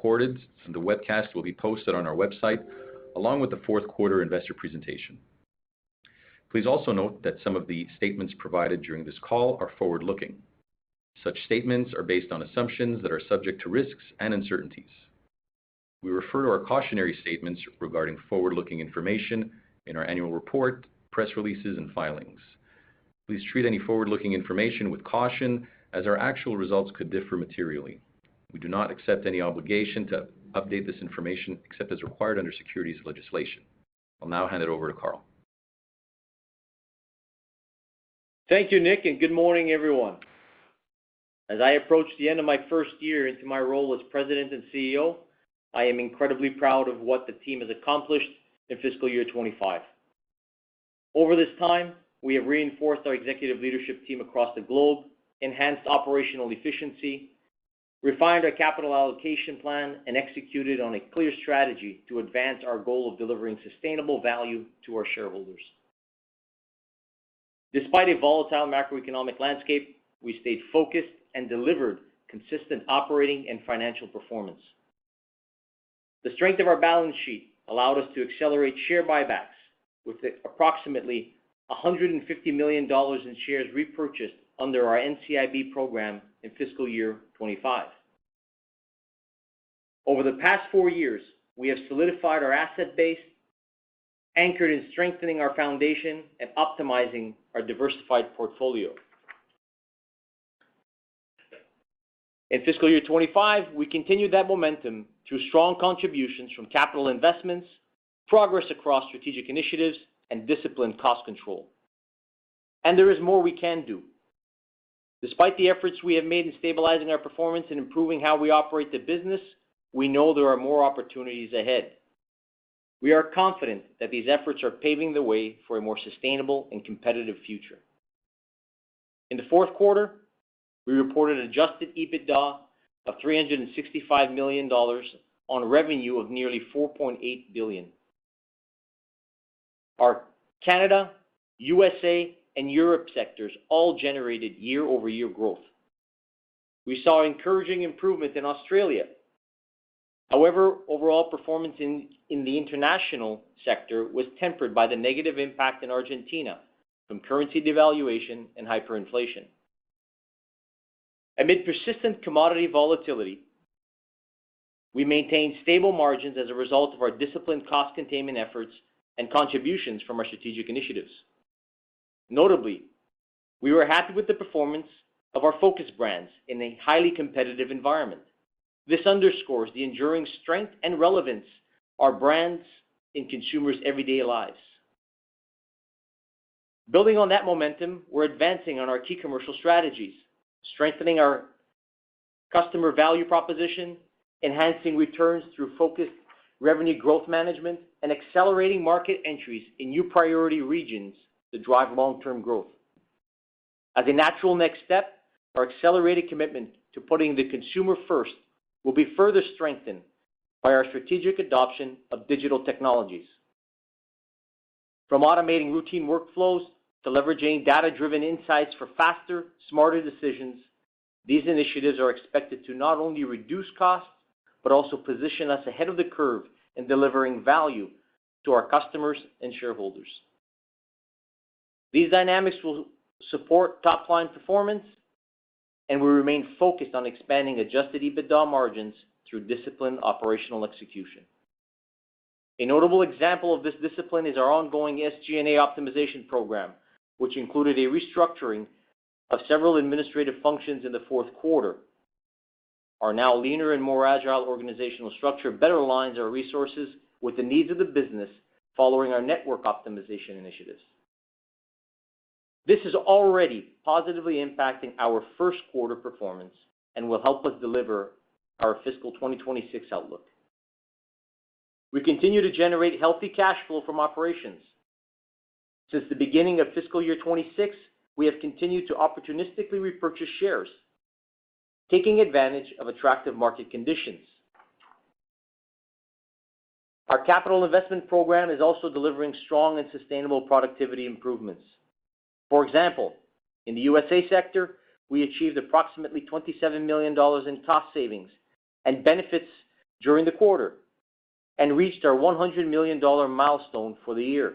recorded, and the webcast will be posted on our website along with the fourth quarter investor presentation. Please also note that some of the statements provided during this call are forward-looking. Such statements are based on assumptions that are subject to risks and uncertainties. We refer to our cautionary statements regarding forward-looking information in our annual report, press releases, and filings. Please treat any forward-looking information with caution, as our actual results could differ materially. We do not accept any obligation to update this information except as required under securities legislation. I'll now hand it over to Carl. Thank you, Nick, and good morning, everyone. As I approach the end of my first year into my role as President and CEO, I am incredibly proud of what the team has accomplished in fiscal year 25. Over this time, we have reinforced our executive leadership team across the globe, enhanced operational efficiency, refined our capital allocation plan, and executed on a clear strategy to advance our goal of delivering sustainable value to our shareholders. Despite a volatile macroeconomic landscape, we stayed focused and delivered consistent operating and financial performance. The strength of our balance sheet allowed us to accelerate share buybacks with approximately $150 million in shares repurchased under our NCIB program in fiscal year 25. Over the past 4 years, we have solidified our asset base, anchored in strengthening our foundation and optimizing our diversified portfolio. In fiscal year 25, we continued that momentum through strong contributions from capital investments, progress across strategic initiatives, and disciplined cost control. And there is more we can do. Despite the efforts we have made in stabilizing our performance and improving how we operate the business, we know there are more opportunities ahead. We are confident that these efforts are paving the way for a more sustainable and competitive future. In the fourth quarter, we reported adjusted EBITDA of $365 million on revenue of nearly $4.8 billion. Our Canada, USA, and Europe sectors all generated year-over-year growth. We saw encouraging improvement in Australia. However, overall performance in the international sector was tempered by the negative impact in Argentina from currency devaluation and hyperinflation. Amid persistent commodity volatility, we maintained stable margins as a result of our disciplined cost containment efforts and contributions from our strategic initiatives. Notably, we were happy with the performance of our focus brands in a highly competitive environment. This underscores the enduring strength and relevance of our brands in consumers' everyday lives. Building on that momentum, we're advancing on our key commercial strategies, strengthening our customer value proposition, enhancing returns through focused revenue growth management, and accelerating market entries in new priority regions to drive long-term growth. As a natural next step, our accelerated commitment to putting the consumer first will be further strengthened by our strategic adoption of digital technologies. From automating routine workflows to leveraging data-driven insights for faster, smarter decisions, these initiatives are expected to not only reduce costs, but also position us ahead of the curve in delivering value to our customers and shareholders. These dynamics will support top-line performance, and we remain focused on expanding adjusted EBITDA margins through disciplined operational execution. A notable example of this discipline is our ongoing SG&A optimization program, which included a restructuring of several administrative functions in the fourth quarter. Our now leaner and more agile organizational structure better aligns our resources with the needs of the business following our network optimization initiatives. This is already positively impacting our first quarter performance and will help us deliver our fiscal 2026 outlook. We continue to generate healthy cash flow from operations. Since the beginning of fiscal year 26, we have continued to opportunistically repurchase shares, taking advantage of attractive market conditions. Our capital investment program is also delivering strong and sustainable productivity improvements. For example, in the USA sector, we achieved approximately $27 million in cost savings and benefits during the quarter and reached our $100 million milestone for the year.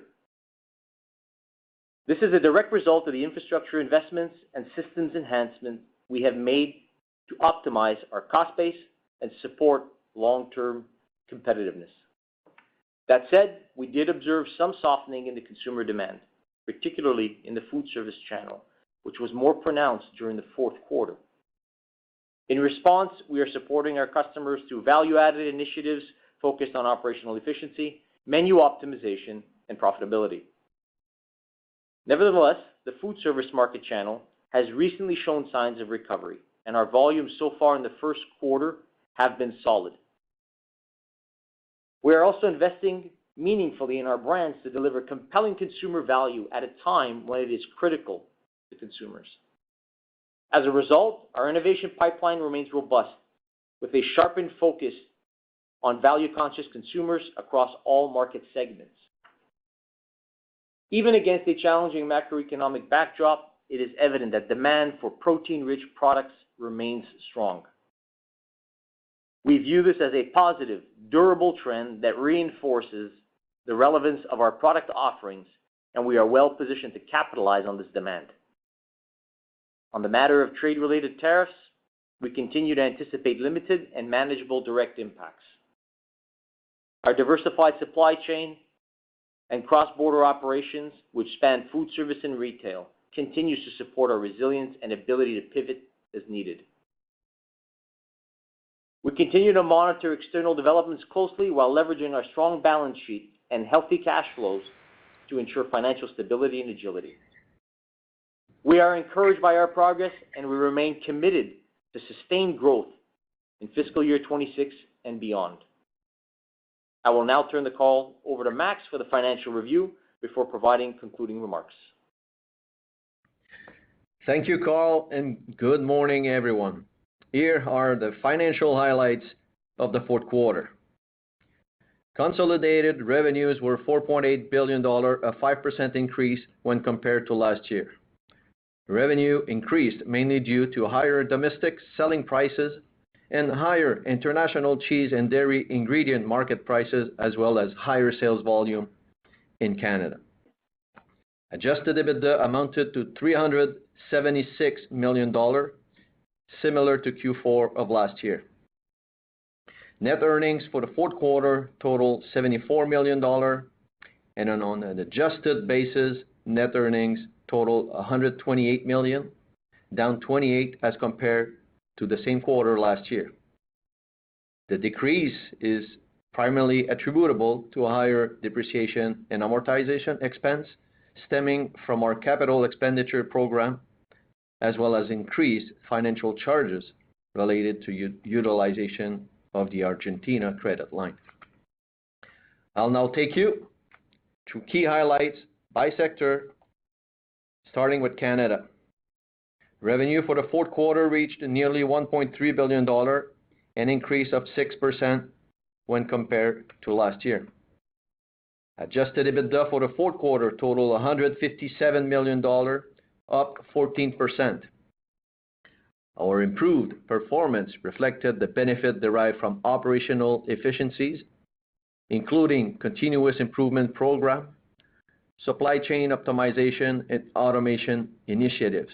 This is a direct result of the infrastructure investments and systems enhancements we have made to optimize our cost base and support long-term competitiveness. That said, we did observe some softening in the consumer demand, particularly in the food service channel, which was more pronounced during the fourth quarter. In response, we are supporting our customers through value-added initiatives focused on operational efficiency, menu optimization, and profitability. Nevertheless, the food service market channel has recently shown signs of recovery, and our volumes so far in the first quarter have been solid. We are also investing meaningfully in our brands to deliver compelling consumer value at a time when it is critical to consumers. As a result, our innovation pipeline remains robust, with a sharpened focus on value-conscious consumers across all market segments. Even against a challenging macroeconomic backdrop, it is evident that demand for protein-rich products remains strong. We view this as a positive, durable trend that reinforces the relevance of our product offerings, and we are well positioned to capitalize on this demand. On the matter of trade-related tariffs, we continue to anticipate limited and manageable direct impacts. Our diversified supply chain and cross-border operations, which span food service and retail, continues to support our resilience and ability to pivot as needed. We continue to monitor external developments closely while leveraging our strong balance sheet and healthy cash flows to ensure financial stability and agility. We are encouraged by our progress, and we remain committed to sustained growth in fiscal year 26 and beyond. I will now turn the call over to Max for the financial review before providing concluding remarks. Thank you, Carl, and good morning, everyone. Here are the financial highlights of the fourth quarter. Consolidated revenues were $4.8 billion, a 5% increase when compared to last year. Revenue increased mainly due to higher domestic selling prices and higher international cheese and dairy ingredient market prices, as well as higher sales volume in Canada. Adjusted EBITDA amounted to $376 million, similar to Q4 of last year. Net earnings for the fourth quarter totaled $74 million, and on an adjusted basis, net earnings totaled $128 million, down 28 as compared to the same quarter last year. The decrease is primarily attributable to a higher depreciation and amortization expense stemming from our capital expenditure program, as well as increased financial charges related to utilization of the Argentina credit line. I'll now take you through key highlights by sector, starting with Canada. Revenue for the fourth quarter reached nearly $1.3 billion, an increase of 6% when compared to last year. Adjusted EBITDA for the fourth quarter totaled $157 million, up 14%. Our improved performance reflected the benefit derived from operational efficiencies, including continuous improvement program, supply chain optimization, and automation initiatives.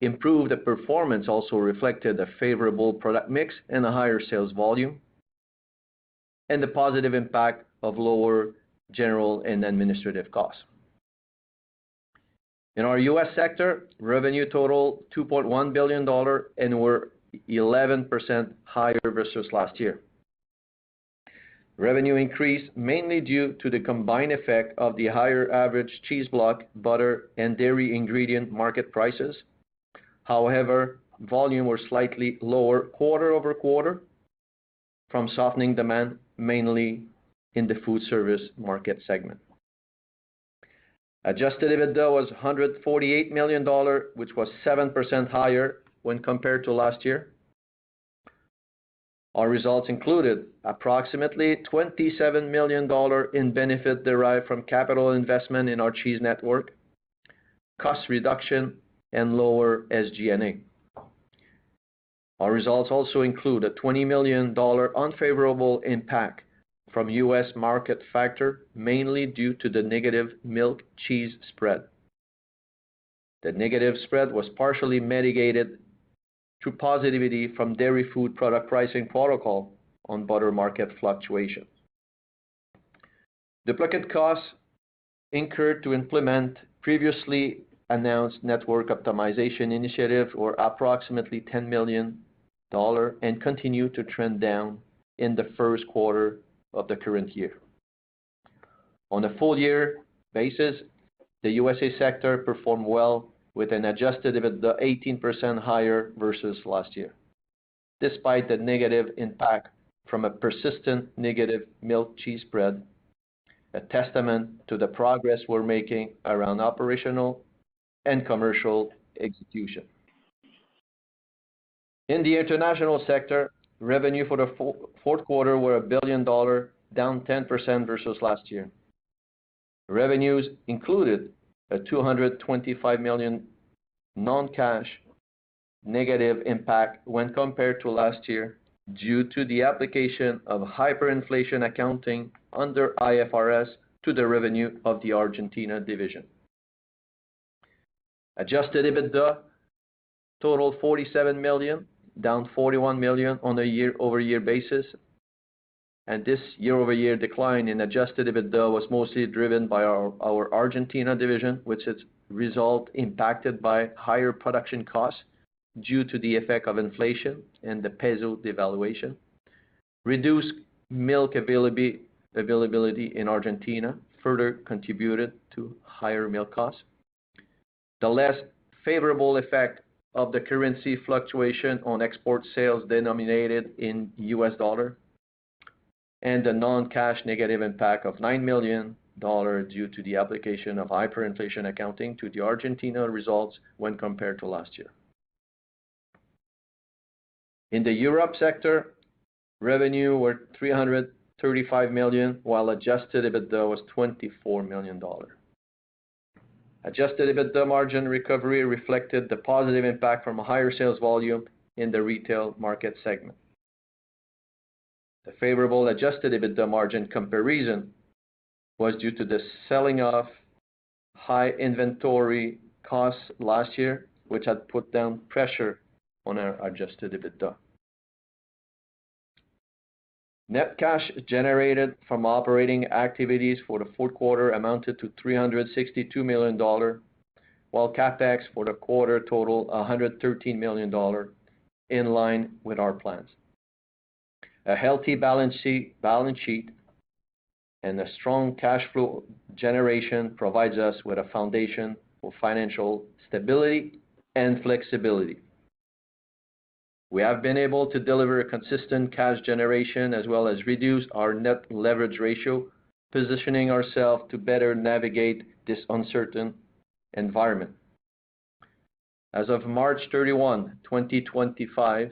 Improved performance also reflected a favorable product mix and a higher sales volume, and the positive impact of lower general and administrative costs. In our U.S. sector, revenue totaled $2.1 billion and were 11% higher versus last year. Revenue increased mainly due to the combined effect of the higher average cheese block, butter, and dairy ingredient market prices. However, volume was slightly lower quarter over quarter from softening demand, mainly in the food service market segment. Adjusted EBITDA was $148 million, which was 7% higher when compared to last year. Our results included approximately $27 million in benefit derived from capital investment in our cheese network, cost reduction, and lower SG&A. Our results also include a $20 million unfavorable impact from U.S. market factor, mainly due to the negative milk-cheese spread. The negative spread was partially mitigated through positivity from dairy food product pricing protocol on butter market fluctuations. Duplicate costs incurred to implement previously announced network optimization initiative were approximately $10 million and continue to trend down in the first quarter of the current year. On a full year basis, the USA sector performed well with an adjusted EBITDA 18% higher versus last year, despite the negative impact from a persistent negative milk-cheese spread, a testament to the progress we're making around operational and commercial execution. In the international sector, revenue for the fourth quarter were $1 billion, down 10% versus last year. Revenues included a $225 million non-cash negative impact when compared to last year due to the application of hyperinflation accounting under IFRS to the revenue of the Argentina division. Adjusted EBITDA totaled $47 million, down $41 million on a year-over-year basis, and this year-over-year decline in adjusted EBITDA was mostly driven by our Argentina division, which its result impacted by higher production costs due to the effect of inflation and the peso devaluation, reduced milk availability in Argentina further contributed to higher milk costs, the less favorable effect of the currency fluctuation on export sales denominated in US dollar, and the non-cash negative impact of $9 million due to the application of hyperinflation accounting to the Argentina results when compared to last year. In the Europe sector, revenue were $335 million, while adjusted EBITDA was $24 million. Adjusted EBITDA margin recovery reflected the positive impact from a higher sales volume in the retail market segment. The favorable adjusted EBITDA margin comparison was due to the selling off high inventory costs last year, which had put down pressure on our adjusted EBITDA. Net cash generated from operating activities for the fourth quarter amounted to $362 million, while CapEx for the quarter totaled $113 million, in line with our plans. A healthy balance sheet and a strong cash flow generation provides us with a foundation for financial stability and flexibility. We have been able to deliver a consistent cash generation as well as reduce our net leverage ratio, positioning ourselves to better navigate this uncertain environment. As of March 31, 2025,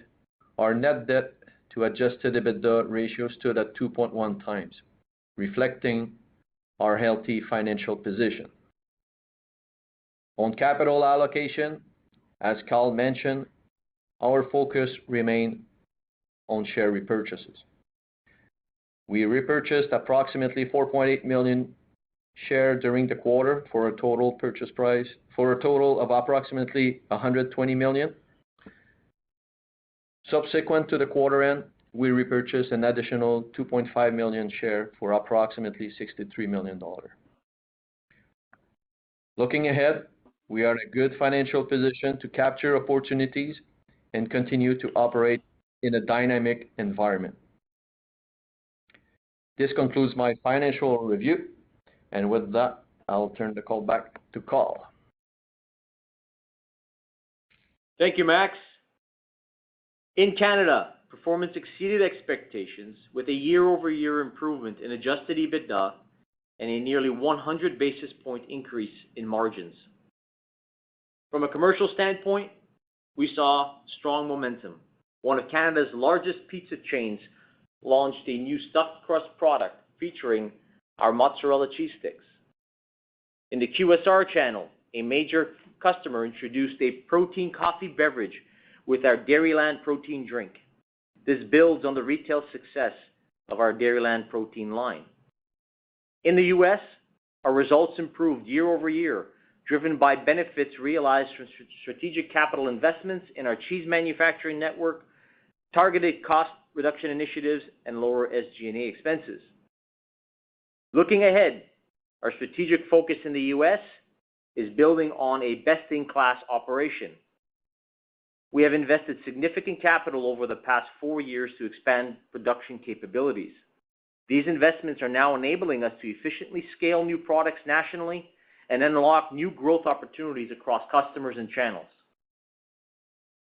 our net debt to adjusted EBITDA ratio stood at 2.1 times, reflecting our healthy financial position. On capital allocation, as Carl mentioned, our focus remained on share repurchases. We repurchased approximately 4.8 million shares during the quarter for a total of approximately $120 million. Subsequent to the quarter end, we repurchased an additional 2.5 million shares for approximately $63 million. Looking ahead, we are in a good financial position to capture opportunities and continue to operate in a dynamic environment. This concludes my financial review, and with that, I'll turn the call back to Carl. Thank you, Max. In Canada, performance exceeded expectations with a year-over-year improvement in adjusted EBITDA and a nearly 100 basis point increase in margins. From a commercial standpoint, we saw strong momentum. One of Canada's largest pizza chains launched a new stuffed crust product featuring our mozzarella cheese sticks. In the QSR channel, a major customer introduced a protein coffee beverage with our Dairyland protein drink. This builds on the retail success of our Dairyland protein line. In the U.S., our results improved year over year, driven by benefits realized from strategic capital investments in our cheese manufacturing network, targeted cost reduction initiatives, and lower SG&A expenses. Looking ahead, our strategic focus in the U.S. is building on a best-in-class operation. We have invested significant capital over the past 4 years to expand production capabilities. These investments are now enabling us to efficiently scale new products nationally and unlock new growth opportunities across customers and channels.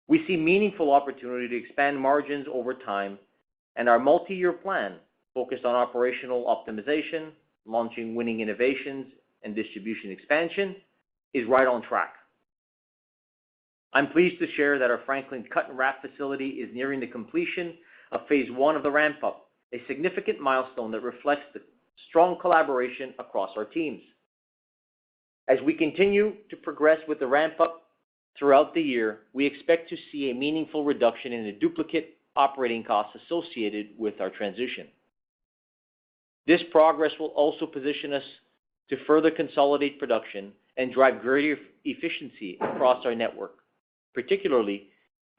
We see meaningful opportunity to expand margins over time, and our multi-year plan, focused on operational optimization, launching winning innovations, and distribution expansion, is right on track. I'm pleased to share that our Franklin cut and wrap facility is nearing the completion of phase 1 of the ramp-up, a significant milestone that reflects the strong collaboration across our teams. As we continue to progress with the ramp-up throughout the year, we expect to see a meaningful reduction in the duplicate operating costs associated with our transition. This progress will also position us to further consolidate production and drive greater efficiency across our network, particularly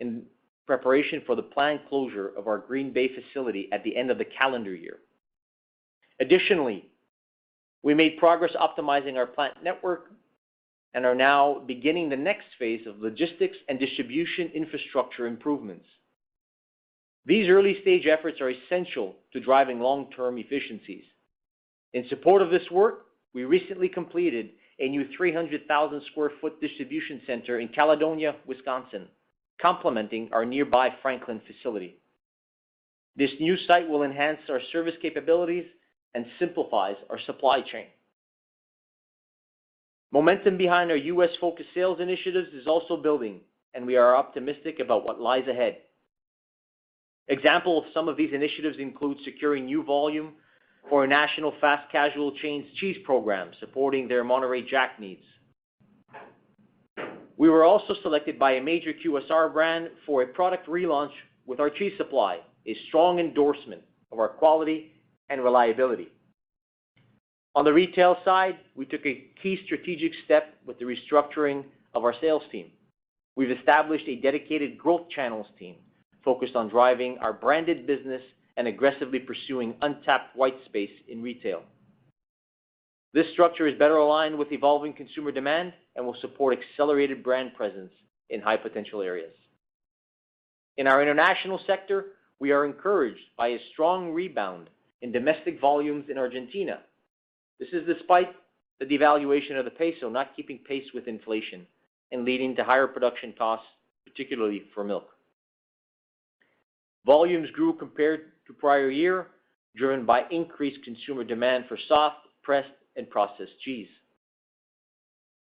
in preparation for the planned closure of our Green Bay facility at the end of the calendar year. Additionally, we made progress optimizing our plant network and are now beginning the next phase of logistics and distribution infrastructure improvements. These early-stage efforts are essential to driving long-term efficiencies. In support of this work, we recently completed a new 300,000 square foot distribution center in Caledonia, Wisconsin, complementing our nearby Franklin facility. This new site will enhance our service capabilities and simplifies our supply chain. Momentum behind our U.S.-focused sales initiatives is also building, and we are optimistic about what lies ahead. Examples of some of these initiatives include securing new volume for a national fast casual chains cheese program supporting their Monterey Jack needs. We were also selected by a major QSR brand for a product relaunch with our cheese supply, a strong endorsement of our quality and reliability. On the retail side, we took a key strategic step with the restructuring of our sales team. We've established a dedicated growth channels team focused on driving our branded business and aggressively pursuing untapped white space in retail. This structure is better aligned with evolving consumer demand and will support accelerated brand presence in high-potential areas. In our international sector, we are encouraged by a strong rebound in domestic volumes in Argentina. This is despite the devaluation of the peso not keeping pace with inflation and leading to higher production costs, particularly for milk. Volumes grew compared to prior year, driven by increased consumer demand for soft, pressed, and processed cheese.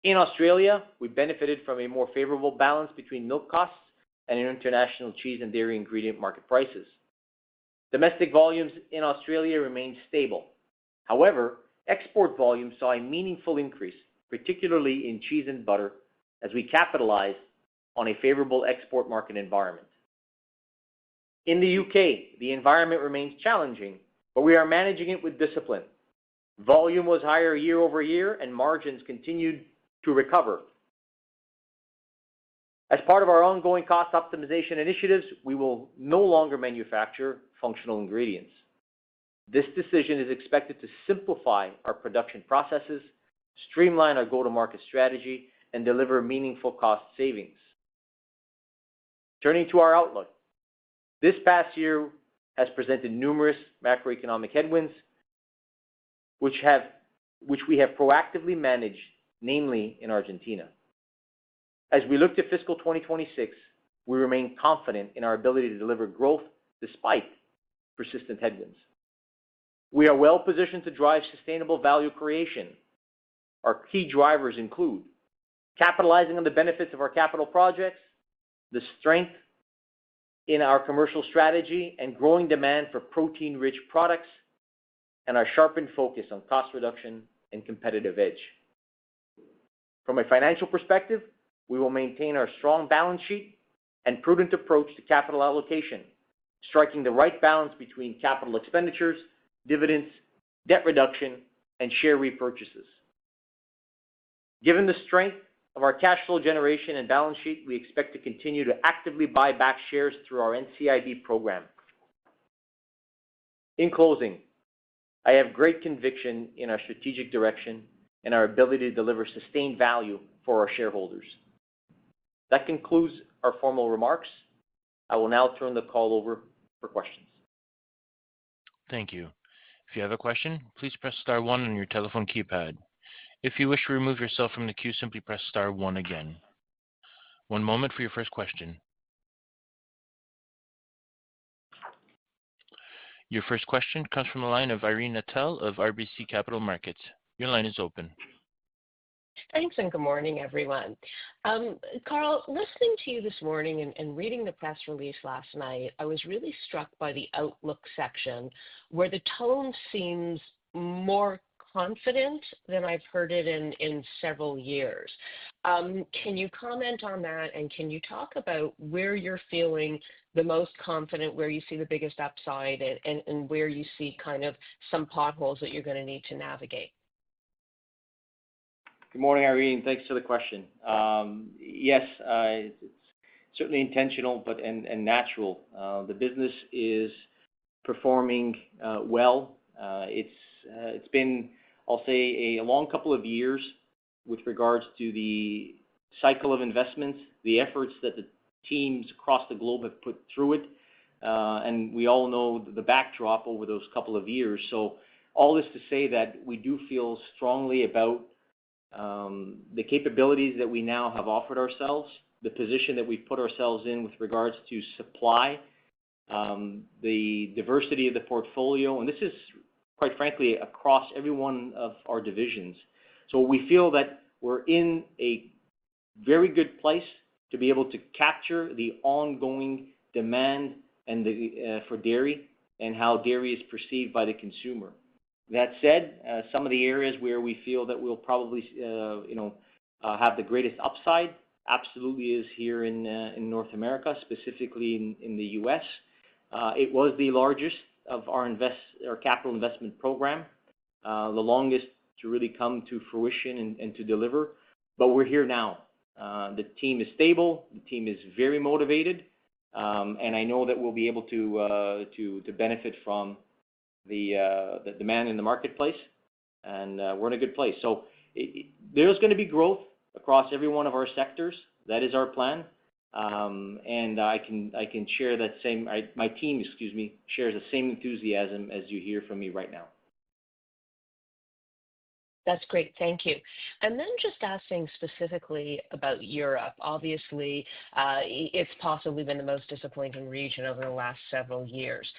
In Australia, we benefited from a more favorable balance between milk costs and international cheese and dairy ingredient market prices. Domestic volumes in Australia remained stable. However, export volumes saw a meaningful increase, particularly in cheese and butter, as we capitalized on a favorable export market environment. In the UK, the environment remains challenging, but we are managing it with discipline. Volume was higher year over year, and margins continued to recover. As part of our ongoing cost optimization initiatives, we will no longer manufacture functional ingredients. This decision is expected to simplify our production processes, streamline our go-to-market strategy, and deliver meaningful cost savings. Turning to our outlook, this past year has presented numerous macroeconomic headwinds, which we have proactively managed, namely in Argentina. As we look to fiscal 2026, we remain confident in our ability to deliver growth despite persistent headwinds. We are well positioned to drive sustainable value creation. Our key drivers include capitalizing on the benefits of our capital projects, the strength in our commercial strategy, and growing demand for protein-rich products, and our sharpened focus on cost reduction and competitive edge. From a financial perspective, we will maintain our strong balance sheet, and prudent approach to capital allocation, striking the right balance between capital expenditures, dividends, debt reduction, and share repurchases. Given the strength of our cash flow generation and balance sheet, we expect to continue to actively buy back shares through our NCIB program. In closing, I have great conviction in our strategic direction and our ability to deliver sustained value for our shareholders. That concludes our formal remarks. I will now turn the call over for questions. Thank you. If you have a question, please press star one on your telephone keypad. If you wish to remove yourself from the queue, simply press star one again. One moment for your first question. Your first question comes from the line of Irene Nattel of RBC Capital Markets. Your line is open. Thanks, and good morning, everyone. Carl, listening to you this morning and reading the press release last night, I was really struck by the outlook section where the tone seems more confident than I've heard it in several years. Can you comment on that, and can you talk about where you're feeling the most confident, where you see the biggest upside, and where you see kind of some potholes that you're going to need to navigate? Good morning, Irene. Thanks for the question. Yes, it's certainly intentional and natural. The business is performing well. It's been, I'll say, a long couple of years with regards to the cycle of investments, the efforts that the teams across the globe have put through it, and we all know the backdrop over those couple of years. So all this to say that we do feel strongly about the capabilities that we now have offered ourselves, the position that we've put ourselves in with regards to supply, the diversity of the portfolio, and this is, quite frankly, across every one of our divisions. So we feel that we're in a very good place to be able to capture the ongoing demand and for dairy and how dairy is perceived by the consumer. That said, some of the areas where we feel that we'll probably have the greatest upside absolutely is here in North America, specifically in the U.S. It was the largest of our capital investment program, the longest to really come to fruition and to deliver. But we're here now. The team is stable. The team is very motivated, and I know that we'll be able to benefit from the demand in the marketplace, and we're in a good place. So there's going to be growth across every one of our sectors. That is our plan, and I can share that same. My team, shares the same enthusiasm as you hear from me right now. That's great. Thank you. And then just asking specifically about Europe. Obviously, it's possibly been the most disappointing region over the last several years.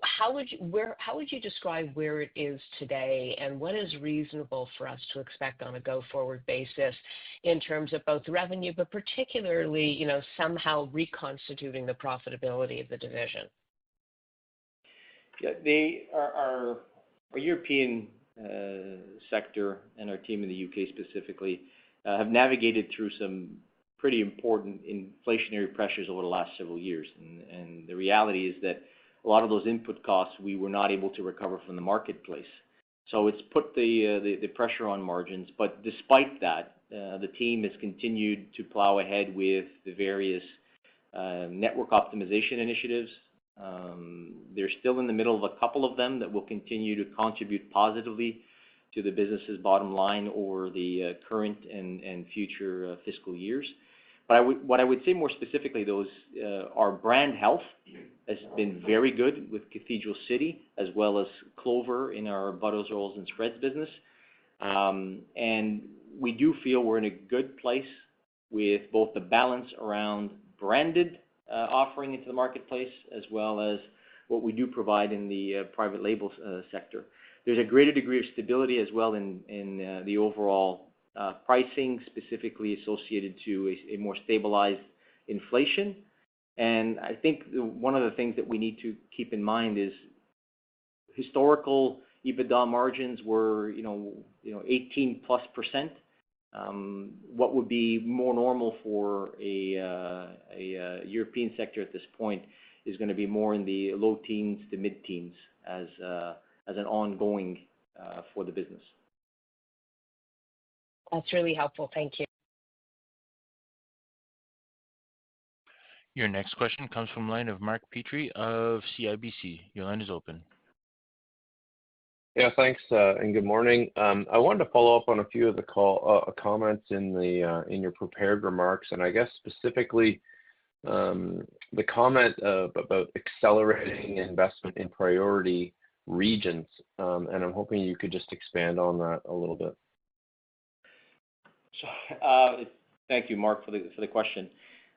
How would you describe where it is today, and what is reasonable for us to expect on a go-forward basis in terms of both revenue, but particularly, somehow reconstituting the profitability of the division? Yeah, our European sector and our team in the UK specifically have navigated through some pretty important inflationary pressures over the last several years. And the reality is that a lot of those input costs we were not able to recover from the marketplace. So it's put the pressure on margins. But despite that, the team has continued to plow ahead with the various network optimization initiatives. They're still in the middle of a couple of them that will continue to contribute positively to the business's bottom line over the current and future fiscal years. But what I would say more specifically, though, is our brand health has been very good with Cathedral City, as well as Clover in our butters, rolls, and spreads business. And we do feel we're in a good place with both the balance around branded offering into the marketplace, as well as what we do provide in the private label sector. There's a greater degree of stability as well in the overall pricing, specifically associated to a more stabilized inflation. And I think one of the things that we need to keep in mind is historical EBITDA margins were 18+%. What would be more normal for a European sector at this point is going to be more in the low teens to mid-teens as an ongoing for the business. That's really helpful. Thank you. Your next question comes from the line of Mark Petrie of CIBC. Your line is open. Yeah, thanks, and good morning. I wanted to follow up on a few of the comments in your prepared remarks, and I guess specifically the comment about accelerating investment in priority regions, and I'm hoping you could just expand on that a little bit. Thank you, Mark, for the question.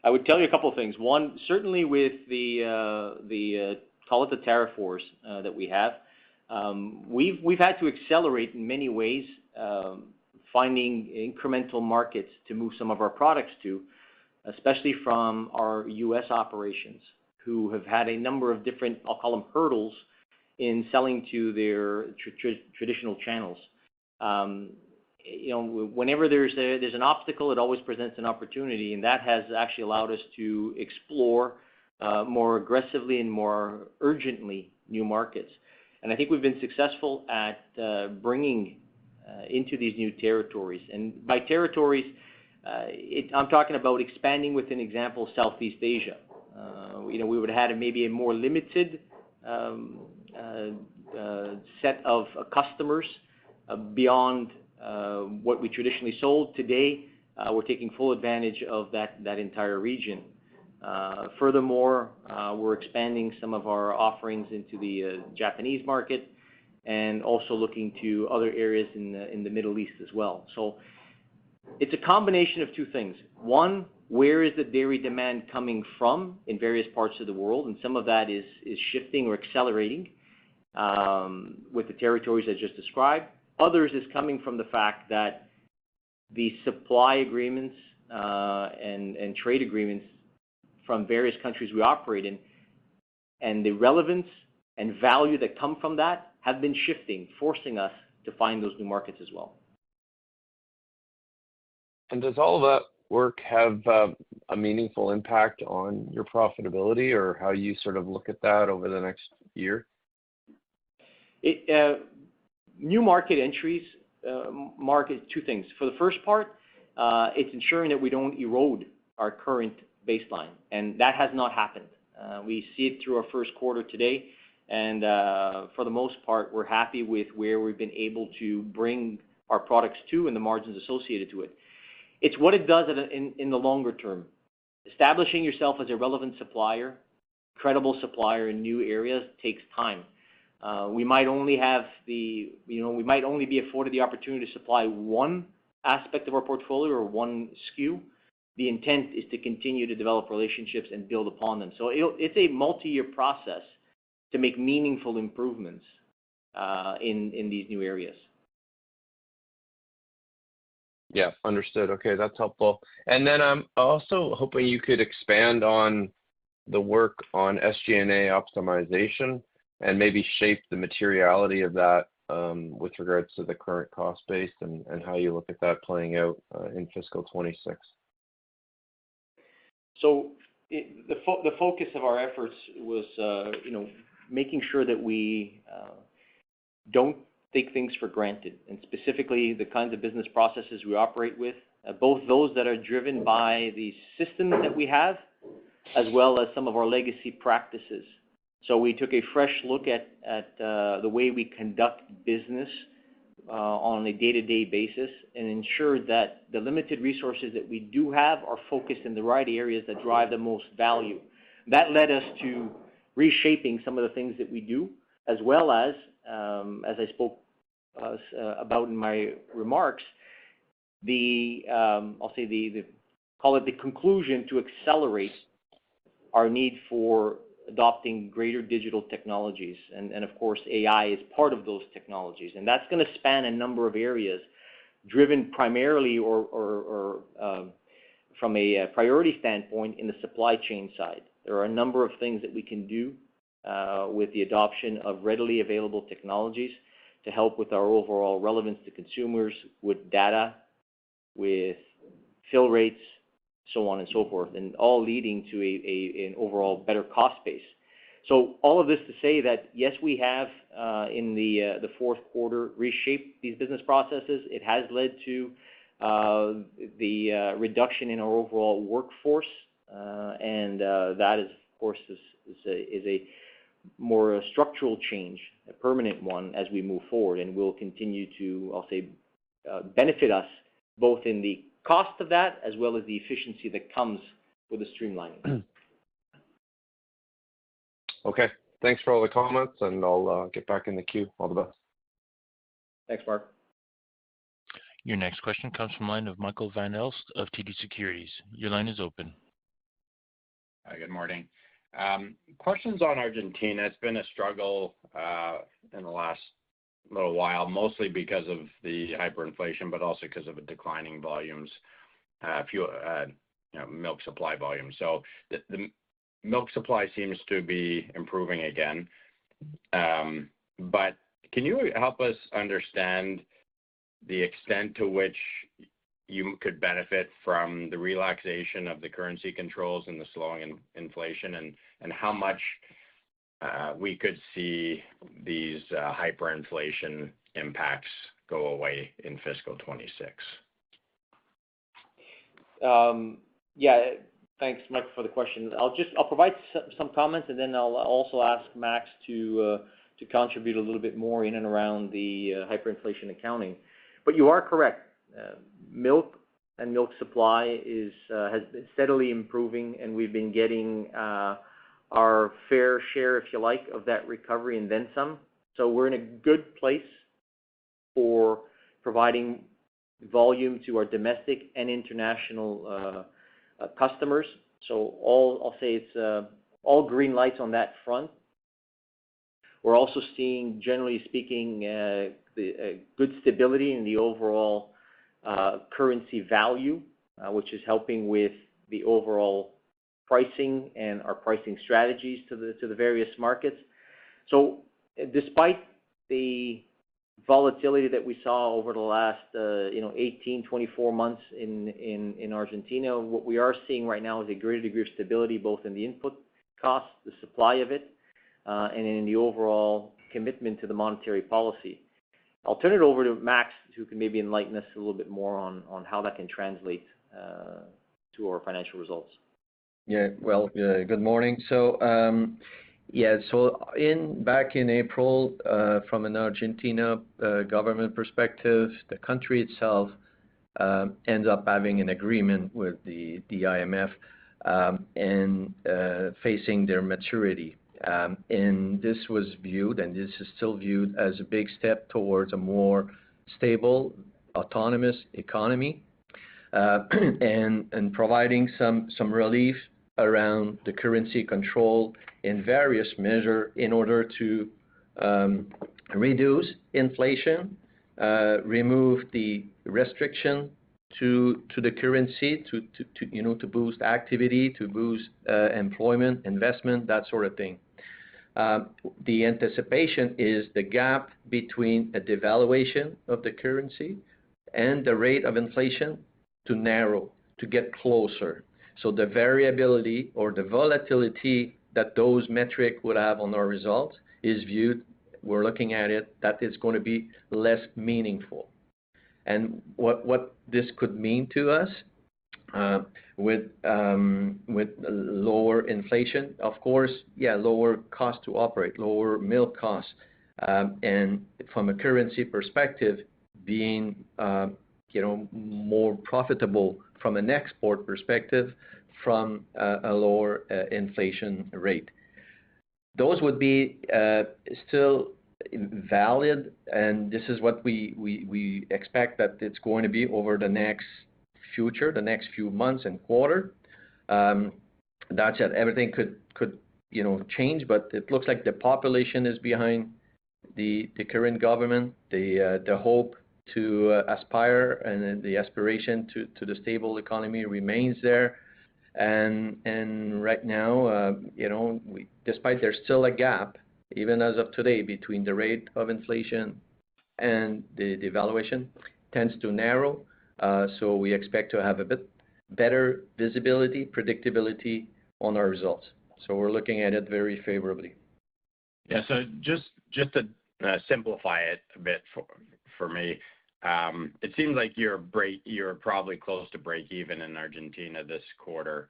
I would tell you a couple of things. One, certainly with the call it the tariff wars that we have, we've had to accelerate in many ways, finding incremental markets to move some of our products to, especially from our U.S. operations, who have had a number of different, I'll call them hurdles, in selling to their traditional channels. Whenever there's an obstacle, it always presents an opportunity, and that has actually allowed us to explore more aggressively and more urgently new markets. And I think we've been successful at bringing into these new territories. And by territories, I'm talking about expanding with an example, Southeast Asia. We would have had maybe a more limited set of customers beyond what we traditionally sold. Today, we're taking full advantage of that entire region. Furthermore, we're expanding some of our offerings into the Japanese market and also looking to other areas in the Middle East as well. So it's a combination of two things. One, where is the dairy demand coming from in various parts of the world? And some of that is shifting or accelerating with the territories I just described. Others is coming from the fact that the supply agreements and trade agreements from various countries we operate in and the relevance and value that come from that have been shifting, forcing us to find those new markets as well. And does all of that work have a meaningful impact on your profitability, or how you sort of look at that over the next year? New market entries, two things. For the first part, it's ensuring that we don't erode our current baseline, and that has not happened. We see it through our first quarter today, and for the most part, we're happy with where we've been able to bring our products to and the margins associated to it. It's what it does in the longer term. Establishing yourself as a relevant supplier, credible supplier in new areas takes time. We might only be afforded the opportunity to supply one aspect of our portfolio or one SKU. The intent is to continue to develop relationships and build upon them. So it's a multi-year process to make meaningful improvements in these new areas. Yeah, understood. Okay, that's helpful. And then I'm also hoping you could expand on the work on SG&A optimization and maybe shape the materiality of that with regards to the current cost base and how you look at that playing out in fiscal 26. So the focus of our efforts was, making sure that we don't take things for granted, and specifically the kinds of business processes we operate with, both those that are driven by the systems that we have, as well as some of our legacy practices. So we took a fresh look at the way we conduct business on a day-to-day basis and ensured that the limited resources that we do have are focused in the right areas that drive the most value. That led us to reshaping some of the things that we do, as well as I spoke about in my remarks, I'll say call it the conclusion to accelerate our need for adopting greater digital technologies. And of course, AI is part of those technologies. And that's going to span a number of areas driven primarily or from a priority standpoint in the supply chain side. There are a number of things that we can do with the adoption of readily available technologies to help with our overall relevance to consumers with data with fill rates, so on and so forth, and all leading to an overall better cost base. So all of this to say that, yes, we have in the fourth quarter reshaped these business processes. It has led to the reduction in our overall workforce, and that is, of course, is a more structural change, a permanent one as we move forward, and will continue to, I'll say, benefit us both in the cost of that as well as the efficiency that comes with the streamlining. Okay. Thanks for all the comments, and I'll get back in the queue. All the best. Thanks, Mark. Your next question comes from the line of Michael Van Elst of TD Securities. Your line is open. Good morning. Questions on Argentina. It's been a struggle in the last little while, mostly because of the hyperinflation, but also because of declining volumes, milk supply volumes. So the milk supply seems to be improving again. But can you help us understand the extent to which you could benefit from the relaxation of the currency controls and the slowing inflation, and how much we could see these hyperinflation impacts go away in fiscal 26? Yeah, thanks, Mike, for the question. I'll provide some comments, and then I'll also ask Max to contribute a little bit more in and around the hyperinflation accounting. But you are correct. Milk and milk supply has been steadily improving, and we've been getting our fair share, if you like, of that recovery and then some. So we're in a good place for providing volume to our domestic and international customers. So I'll say it's all green lights on that front. We're also seeing, generally speaking, the good stability in the overall currency value, which is helping with the overall pricing and our pricing strategies to the various markets. So despite the volatility that we saw over the last 18, 24 months in Argentina, what we are seeing right now is a greater degree of stability both in the input costs, the supply of it, and in the overall commitment to the monetary policy. I'll turn it over to Max, who can maybe enlighten us a little bit more on how that can translate to our financial results. Yeah, well, good morning. So, back in April, from an Argentina government perspective, the country itself ends up having an agreement with the IMF and facing their maturity. And this was viewed, and this is still viewed, as a big step towards a more stable, autonomous economy, and providing some relief around the currency control in various measures in order to reduce inflation, remove the restriction to the currency, to boost activity, to boost employment, investment, that sort of thing. The anticipation is the gap between a devaluation of the currency and the rate of inflation to narrow, to get closer. So the variability or the volatility that those metrics would have on our results is viewed, we're looking at it, that it's going to be less meaningful. And what this could mean to us with lower inflation, of course, lower cost to operate, lower milk costs, and from a currency perspective, being more profitable from an export perspective from a lower inflation rate. Those would be still valid, and this is what we expect that it's going to be over the next few months and quarter. That said, everything could change, but it looks like the population is behind the current government. The hope to aspire and the aspiration to the stable economy remains there. And right now, despite there's still a gap, even as of today, between the rate of inflation and the devaluation tends to narrow. So we expect to have a bit better visibility, predictability on our results. So we're looking at it very favorably. Yeah. So just to simplify it a bit for me, it seems like you're probably close to break even in Argentina this quarter,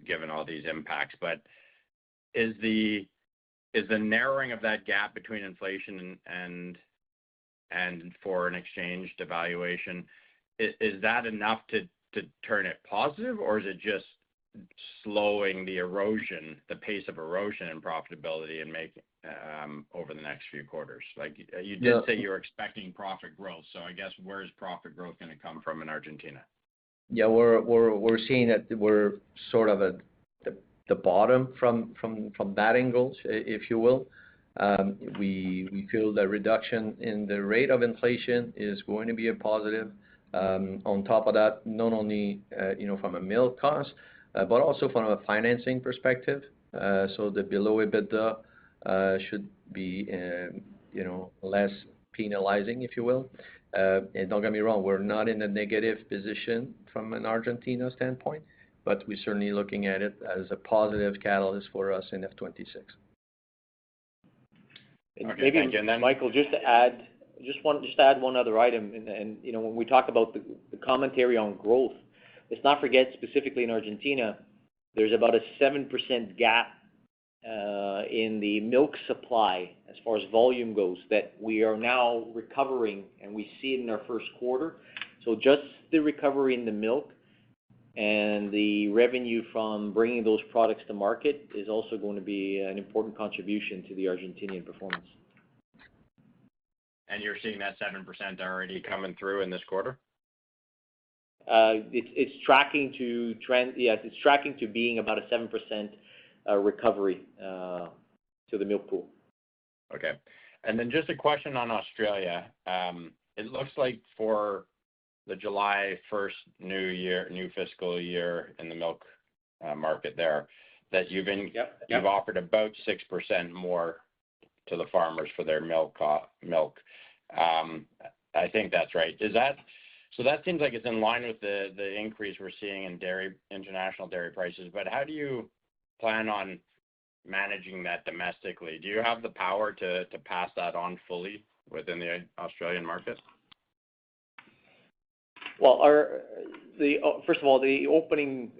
given all these impacts. But is the narrowing of that gap between inflation and foreign exchange devaluation, is that enough to turn it positive, or is it just slowing the pace of erosion and profitability and making over the next few quarters? Like you did say you're expecting profit growth, so I guess where's profit growth going to come from in Argentina? Yeah, we're seeing that we're sort of at the bottom from that angle, if you will. We feel the reduction in the rate of inflation is going to be a positive. On top of that, not only from a milk cost, but also from a financing perspective. So the below EBITDA should be less penalizing, if you will. And don't get me wrong, we're not in a negative position from an Argentina standpoint, but we're certainly looking at it as a positive catalyst for us in F26. Okay, maybe, thank you. And then, Michael, just to add one other item, and when we talk about the commentary on growth, let's not forget specifically in Argentina, there's about a 7% gap in the milk supply as far as volume goes that we are now recovering, and we see it in our first quarter. So just the recovery in the milk and the revenue from bringing those products to market is also going to be an important contribution to the Argentinian performance. And you're seeing that 7% already coming through in this quarter? It's tracking to trend. Yes, it's tracking to being about a 7% recovery to the milk pool. Okay. And then just a question on Australia. It looks like for the July 1st new fiscal year in the milk market there, that you've offered about 6% more to the farmers for their milk. I think that's right. So that seems like it's in line with the increase we're seeing in international dairy prices. But how do you plan on managing that domestically? Do you have the power to pass that on fully within the Australian market? Well, first of all, the opening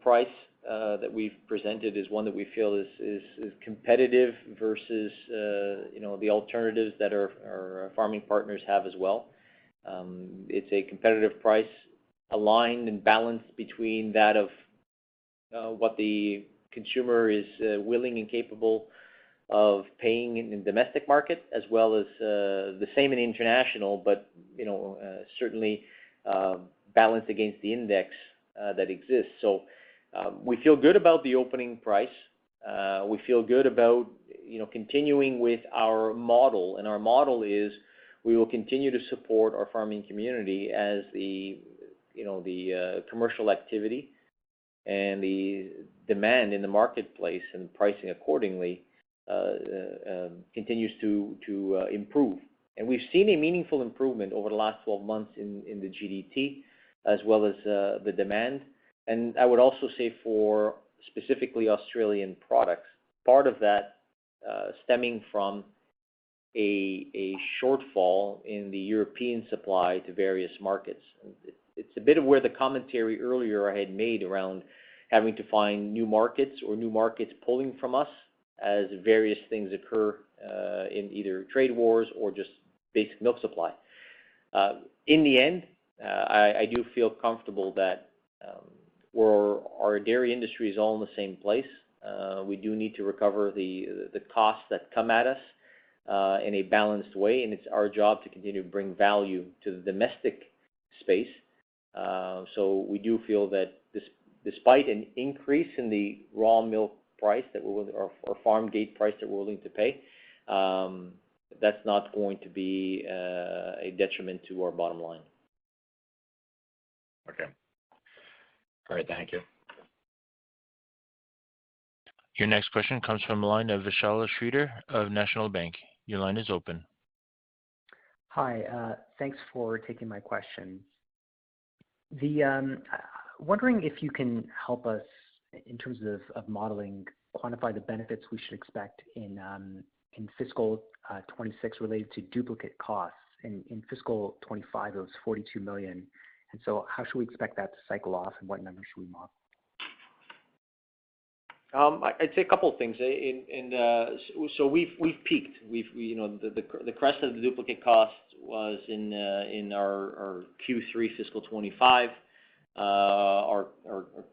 price that we've presented is one that we feel is competitive versus the alternatives that our farming partners have as well. It's a competitive price, aligned and balanced between that of what the consumer is willing and capable of paying in the domestic market, as well as the same in international, but certainly balanced against the index that exists. So we feel good about the opening price. We feel good about continuing with our model, and our model is we will continue to support our farming community as the commercial activity and the demand in the marketplace and pricing accordingly continues to improve. And we've seen a meaningful improvement over the last 12 months in the GDT as well as the demand. And I would also say for specifically Australian products, part of that stemming from a shortfall in the European supply to various markets. It's a bit of where the commentary earlier I had made around having to find new markets or new markets pulling from us as various things occur in either trade wars or just basic milk supply. In the end, I do feel comfortable that our dairy industry is all in the same place. We do need to recover the costs that come at us in a balanced way, and it's our job to continue to bring value to the domestic space. So we do feel that despite an increase in the raw milk price or farm gate price that we're willing to pay, that's not going to be a detriment to our bottom line. Okay. All right. Thank you. Your next question comes from the line of Vishal Shreedhar of National Bank. Your line is open. Hi. Thanks for taking my question. Wondering if you can help us in terms of modeling, quantify the benefits we should expect in fiscal 26 related to duplicate costs. In fiscal 25, it was $42 million. And so how should we expect that to cycle off, and what numbers should we model? I'd say a couple of things. So we've peaked. The crest of the duplicate cost was in our Q3 fiscal 25. Our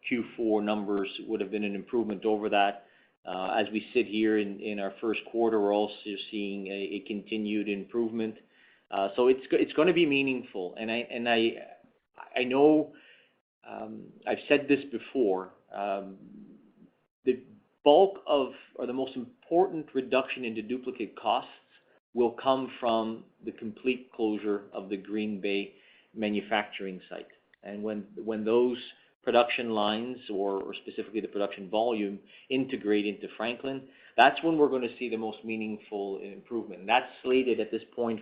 Q4 numbers would have been an improvement over that. As we sit here in our first quarter, we're also seeing a continued improvement. So it's going to be meaningful. And I know I've said this before. The bulk of, or the most important reduction in the duplicate costs will come from the complete closure of the Green Bay manufacturing site. And when those production lines, or specifically the production volume, integrate into Franklin, that's when we're going to see the most meaningful improvement. And that's slated at this point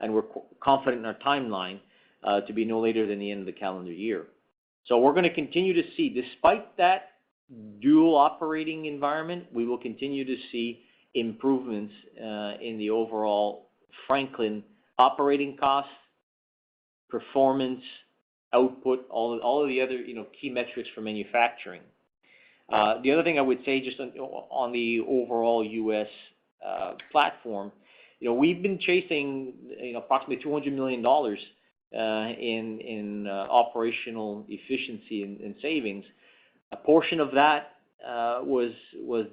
and we're confident in our timeline, to be no later than the end of the calendar year. So we're going to continue to see, despite that dual operating environment, we will continue to see improvements in the overall Franklin operating costs, performance, output, all of the other key metrics for manufacturing. The other thing I would say, just on the overall U.S. platform, we've been chasing approximately $200 million in operational efficiency and savings. A portion of that was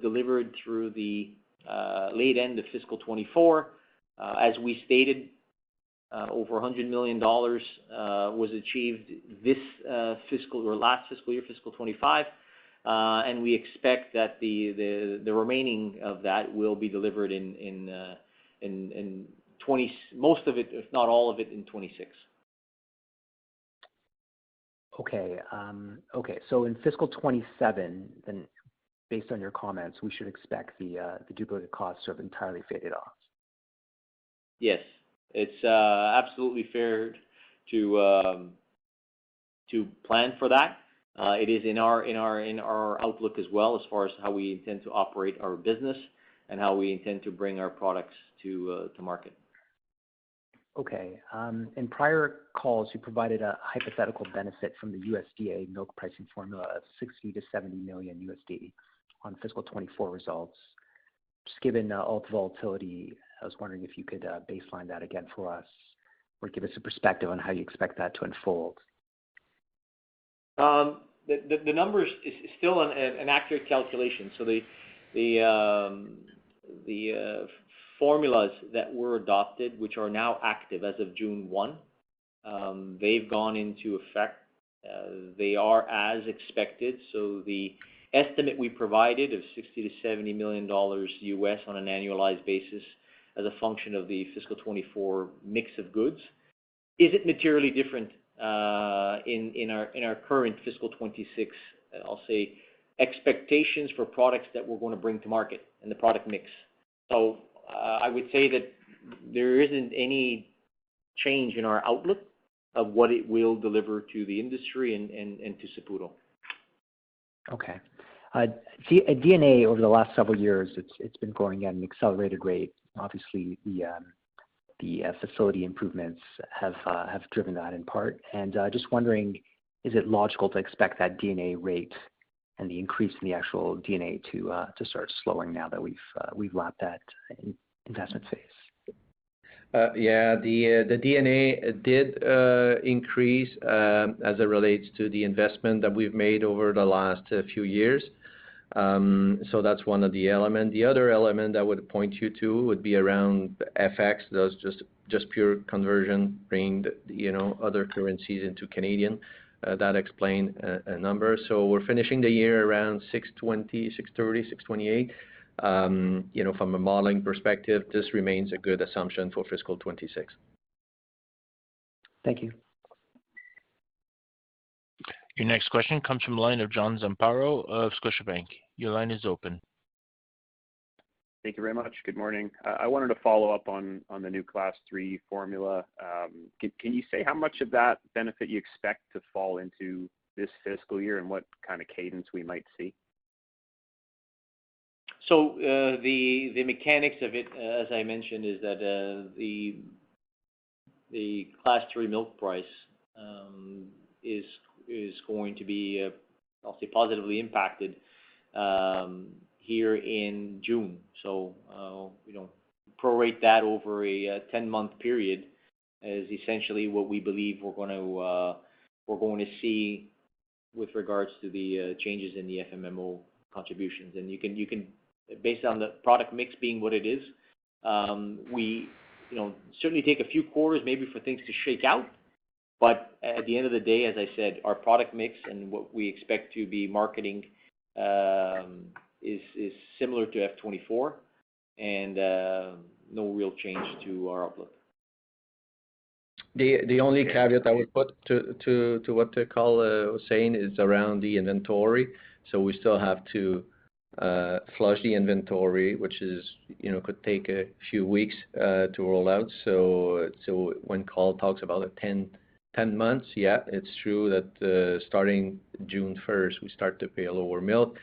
delivered through the late end of fiscal 24. As we stated, over $100 million was achieved this last fiscal year, fiscal 25, and we expect that the remaining of that will be delivered in 20, most of it, if not all of it, in 26. Okay. So in fiscal 27, then based on your comments, we should expect the duplicate costs to have entirely faded off. Yes, it's absolutely fair to plan for that. It is in our outlook as well, as far as how we intend to operate our business and how we intend to bring our products to market. Okay. In prior calls, you provided a hypothetical benefit from the USDA milk pricing formula of $60 to $70 million USD on fiscal 24 results. Just given all the volatility, I was wondering if you could baseline that again for us, or give us a perspective on how you expect that to unfold. The numbers is still an accurate calculation. So the formulas that were adopted, which are now active as of June 1, they've gone into effect. They are as expected. So the estimate we provided of $60 to $70 million US on an annualized basis as a function of the fiscal 24 mix of goods isn't materially different in our current fiscal 26, I'll say, expectations for products that we're going to bring to market and the product mix. So I would say that there isn't any change in our outlook of what it will deliver to the industry and to Saputo. Okay. DNA over the last several years, it's been growing at an accelerated rate. Obviously, the facility improvements have driven that in part. And just wondering, is it logical to expect that DNA rate and the increase in the actual DNA to start slowing now that we've lapped that investment phase? Yeah, the DNA did increase as it relates to the investment that we've made over the last few years. So that's one of the elements. The other element I would point you to would be around FX. Those just pure conversion, bringing other currencies into Canadian. That explain a number. So we're finishing the year around 620, 630, 628. From a modeling perspective, this remains a good assumption for fiscal 26. Thank you. Your next question comes from the line of John Zamparo of Scotiabank. Your line is open. Thank you very much. Good morning. I wanted to follow up on the new Class 3 formula. Can you say how much of that benefit you expect to fall into this fiscal year and what kind of cadence we might see? So the mechanics of it, as I mentioned, is that the Class 3 milk price is going to be, I'll say, positively impacted here in June. So, prorate that over a 10-month period is essentially what we believe we're going to see with regards to the changes in the FMMO contributions. And you can, based on the product mix being what it is, we certainly take a few quarters maybe for things to shake out. But at the end of the day, as I said, our product mix and what we expect to be marketing is similar to F24, and no real change to our outlook. The only caveat I would put to what Carl was saying is around the inventory. So we still have to flush the inventory, which is could take a few weeks to roll out. So when Carl talks about a 10 months, yeah, it's true that starting June 1st we start to pay a lower milk,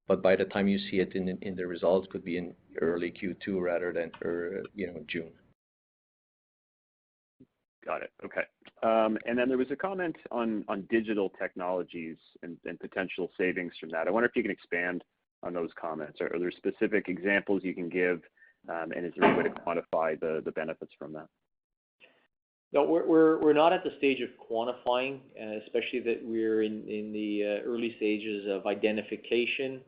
but by the time you see it in the results, could be in early Q2 rather than June. Got it. Okay. And then there was a comment on digital technologies and potential savings from that. I wonder if you can expand on those comments. Are there specific examples you can give, and is there a way to quantify the benefits from that? No, we're not at the stage of quantifying, especially that we're in the early stages of identification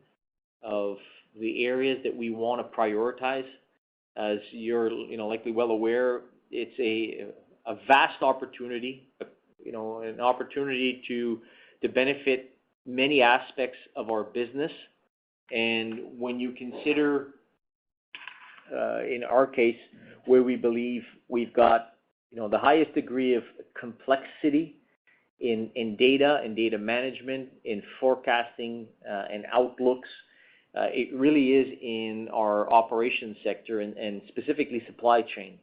of the areas that we want to prioritize. As you're likely well aware, it's a vast opportunity, an opportunity to benefit many aspects of our business. And when you consider, in our case, where we believe we've got the highest degree of complexity in data and data management, in forecasting and outlooks, it really is in our operations sector and specifically supply chain.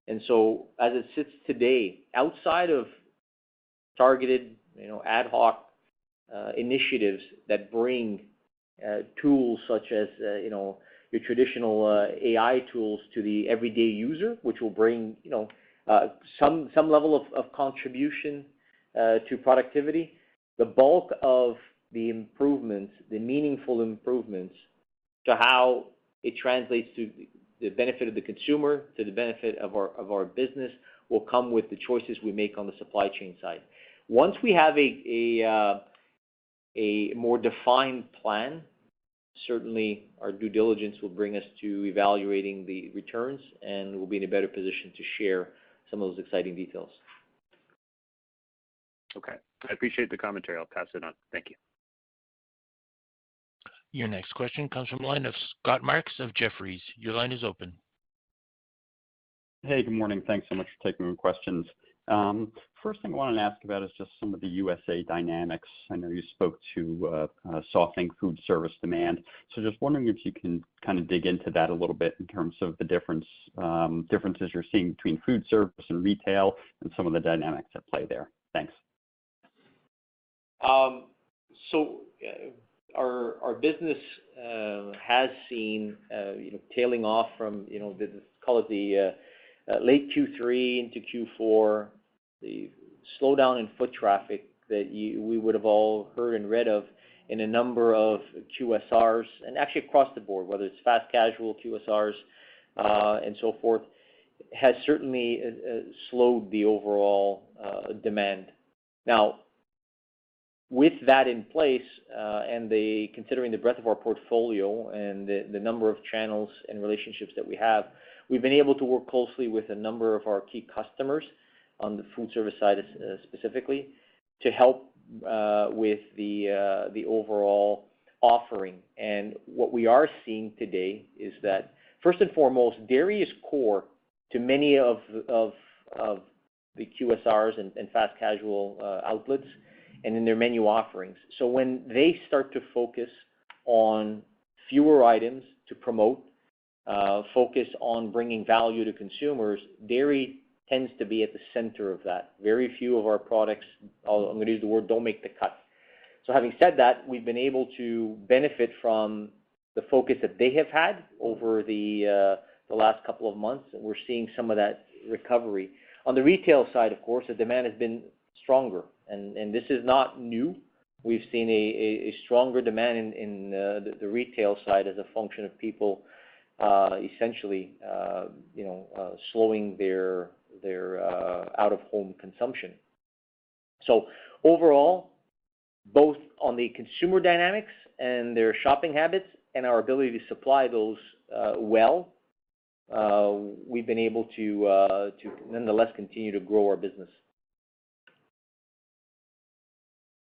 And so as it sits today, outside of targeted, ad hoc initiatives that bring tools such as, your traditional AI tools to the everyday user, which will bring, some level of contribution to productivity, the bulk of the improvements, the meaningful improvements to how it translates to the benefit of the consumer, to the benefit of our business, will come with the choices we make on the supply chain side. Once we have a more defined plan, certainly our due diligence will bring us to evaluating the returns, and we'll be in a better position to share some of those exciting details. Okay. I appreciate the commentary. I'll pass it on. Thank you. Your next question comes from the line of Scott Marks of Jefferies. Your line is open. Hey, good morning. Thanks so much for taking my questions. First thing I wanted to ask about is just some of the USA dynamics. I know you spoke to softening food service demand. So just wondering if you can kind of dig into that a little bit in terms of the differences you're seeing between food service and retail and some of the dynamics at play there. Thanks. Our business has seen tailing off from call it the late Q3 into Q4, the slowdown in foot traffic that we would have all heard and read of in a number of QSRs, and actually across the board, whether it's fast casual QSRs and so forth, has certainly slowed the overall demand. Now, with that in place, and considering the breadth of our portfolio and the number of channels and relationships that we have, we've been able to work closely with a number of our key customers on the food service side specifically to help with the overall offering. And what we are seeing today is that, first and foremost, dairy is core to many of the QSRs and fast casual outlets and in their menu offerings. So when they start to focus on fewer items to promote focus on bringing value to consumers, dairy tends to be at the center of that. Very few of our products, I'm going to use the word, don't make the cut. So having said that, we've been able to benefit from the focus that they have had over the last couple of months, and we're seeing some of that recovery. On the retail side, of course, the demand has been stronger, and this is not new. We've seen a stronger demand in the retail side as a function of people essentially, slowing their out-of-home consumption. So overall, both on the consumer dynamics and their shopping habits and our ability to supply those we've been able to nonetheless continue to grow our business.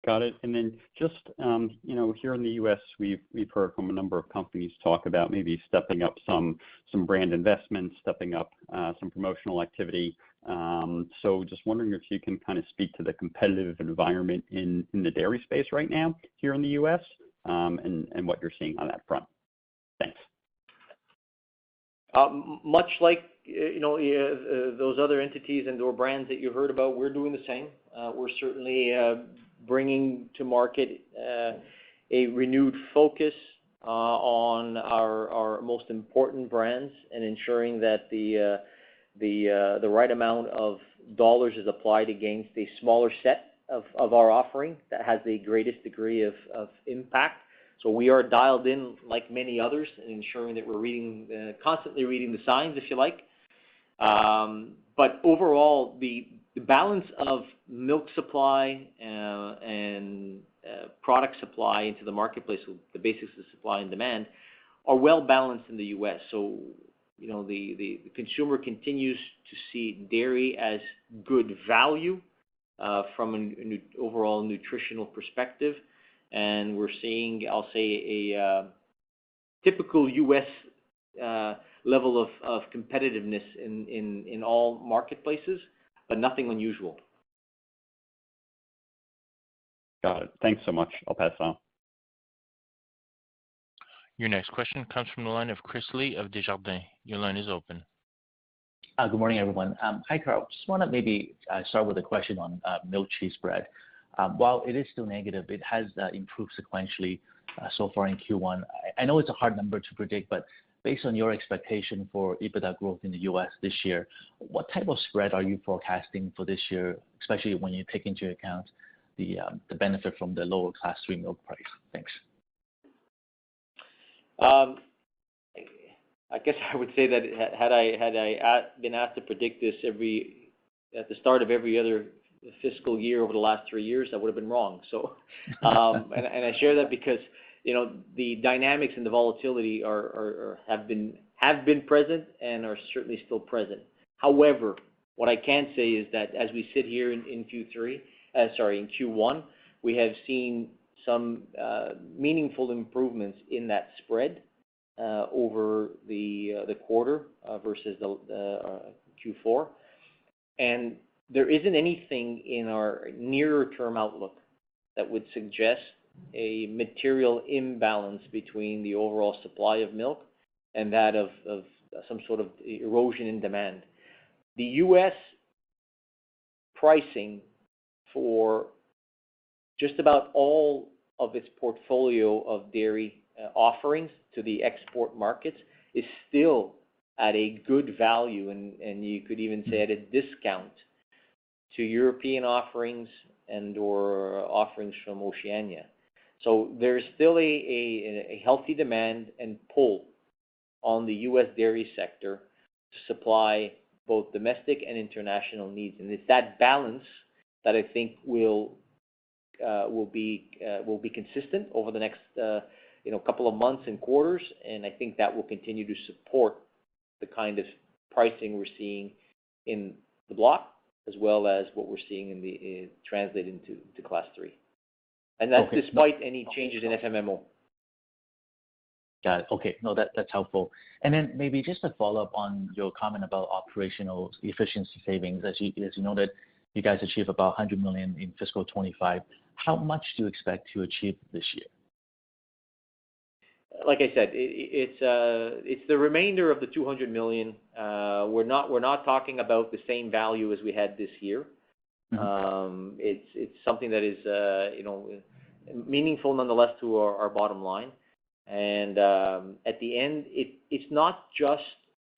Got it. And then just, here in the U.S., we've heard from a number of companies talk about maybe stepping up some brand investments, stepping up some promotional activity. So just wondering if you can kind of speak to the competitive environment in the dairy space right now here in the U.S. And what you're seeing on that front. Thanks. Much like those other entities and/or brands that you heard about, we're doing the same. We're certainly bringing to market a renewed focus on our most important brands and ensuring that the right amount of dollars is applied against a smaller set of our offering that has the greatest degree of impact. So we are dialed in, like many others, in ensuring that we're constantly reading the signs, if you like. But overall, the balance of milk supply and product supply into the marketplace, the basics of supply and demand, are well balanced in the U.S. So, the consumer continues to see dairy as good value from an overall nutritional perspective. And we're seeing, I'll say, a typical U.S. level of competitiveness in all marketplaces, but nothing unusual. Got it. Thanks so much. I'll pass it on. Your next question comes from the line of Chris Lee of Desjardins. Your line is open. Good morning, everyone. Hi, Carl. Just want to maybe start with a question on milk cheese spread. While it is still negative, it has improved sequentially so far in Q1. I know it's a hard number to predict, but based on your expectation for EBITDA growth in the U.S. this year, what type of spread are you forecasting for this year, especially when you take into account the benefit from the lower Class 3 milk price? Thanks. I guess I would say that had I been asked to predict this at the start of every other fiscal year over the last 3 years, I would have been wrong. So, and I share that because the dynamics and the volatility have been present and are certainly still present. However, what I can say is that as we sit here in Q1, we have seen some meaningful improvements in that spread over the quarter versus the Q4, and there isn't anything in our nearer term outlook that would suggest a material imbalance between the overall supply of milk and that of some sort of erosion in demand. The U.S. pricing for just about all of its portfolio of dairy offerings to the export markets is still at a good value, and you could even say at a discount to European offerings and/or offerings from Oceania. So there's still a healthy demand and pull on the U.S. dairy sector to supply both domestic and international needs, and it's that balance that I think will be consistent over the next couple of months and quarters, and I think that will continue to support the kind of pricing we're seeing in the block, as well as what we're seeing in translated into Class 3. And that's despite any changes in FMMO. Got it. Okay. No, that's helpful. And then maybe just a follow-up on your comment about operational efficiency savings. As you noted, you guys achieved about $100 million in fiscal 25. How much do you expect to achieve this year? like I said, it's the remainder of the $200 million. We're not talking about the same value as we had this year. It's something that is meaningful nonetheless to our bottom line. And at the end, it's not just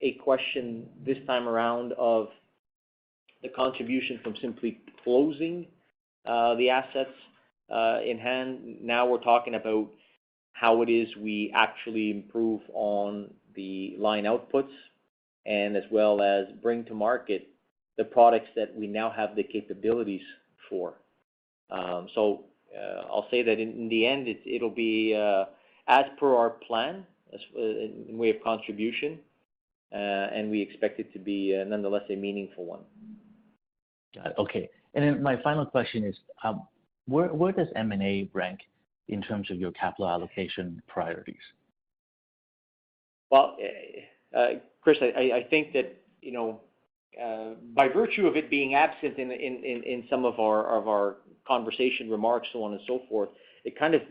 a question this time around of the contribution from simply closing the assets in hand. Now we're talking about how it is we actually improve on the line outputs and as well as bring to market the products that we now have the capabilities for. So I'll say that in the end, it'll be as per our plan in way of contribution, and we expect it to be nonetheless a meaningful one. Got it. Okay. And then my final question is, where does M&A rank in terms of your capital allocation priorities? Well, Chris, I think that by virtue of it being absent in some of our conversation remarks, so on and so forth, it kind of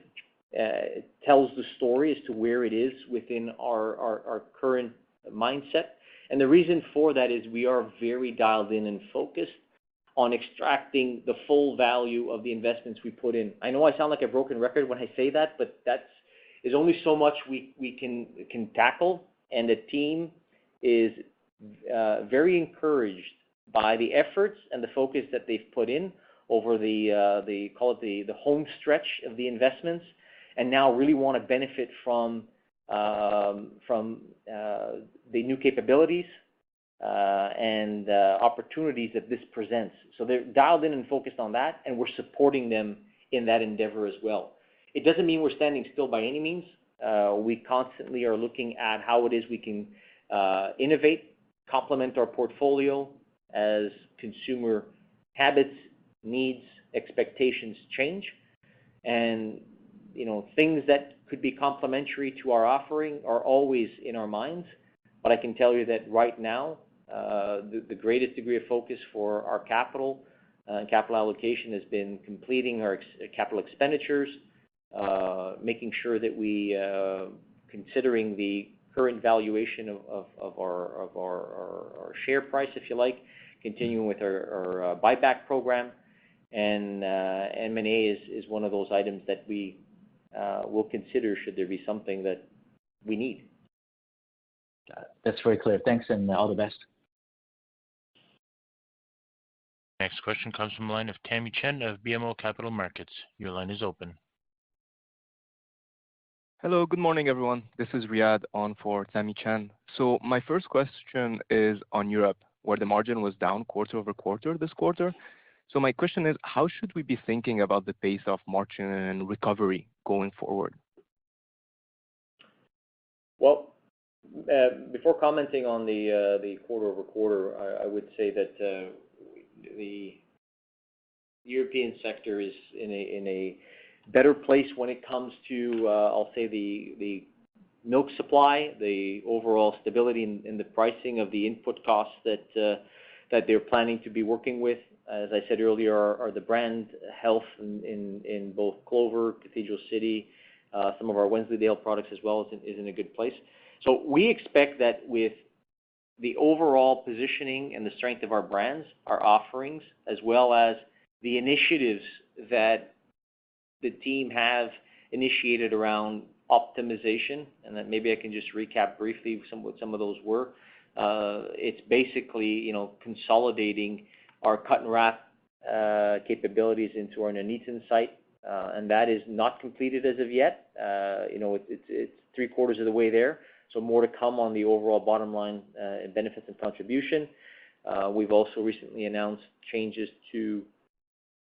tells the story as to where it is within our current mindset. And the reason for that is we are very dialed in and focused on extracting the full value of the investments we put in. I know I sound like a broken record when I say that, but is only so much we can tackle, and the team is very encouraged by the efforts and the focus that they've put in over the call it the home stretch of the investments, and now really want to benefit from the new capabilities and opportunities that this presents. So they're dialed in and focused on that, and we're supporting them in that endeavor as well. It doesn't mean we're standing still by any means. We constantly are looking at how it is we can innovate, complement our portfolio as consumer habits, needs, expectations change. And things that could be complementary to our offering are always in our minds. But I can tell you that right now, the greatest degree of focus for our capital allocation has been completing our capital expenditures, making sure that we, considering the current valuation of our share price, if you like, continuing with our buyback program, and M&A is one of those items that we will consider should there be something that we need. Got it. That's very clear. Thanks, and all the best. Next question comes from the line of Tammy Chen of BMO Capital Markets. Your line is open. Hello, good morning, everyone. This is Riyadh on for Tammy Chen. So my first question is on Europe, where the margin was down quarter-over-quarter this quarter. So my question is, how should we be thinking about the pace of margin recovery going forward? Well, before commenting on the quarter-over-quarter, I would say that the European sector is in a better place when it comes to, I'll say, the milk supply, the overall stability in the pricing of the input costs that they're planning to be working with. As I said earlier, are the brand health in both Clover, Cathedral City, some of our Wensleydale products as well is in a good place. So we expect that with the overall positioning and the strength of our brands, our offerings, as well as the initiatives that the team have initiated around optimization, and that maybe I can just recap briefly what some of those were. It's basically, consolidating our cut and wrap capabilities into our Nuneaton site, and that is not completed as of yet. It's 3/4 of the way there, so more to come on the overall bottom line benefits and contribution. We've also recently announced changes to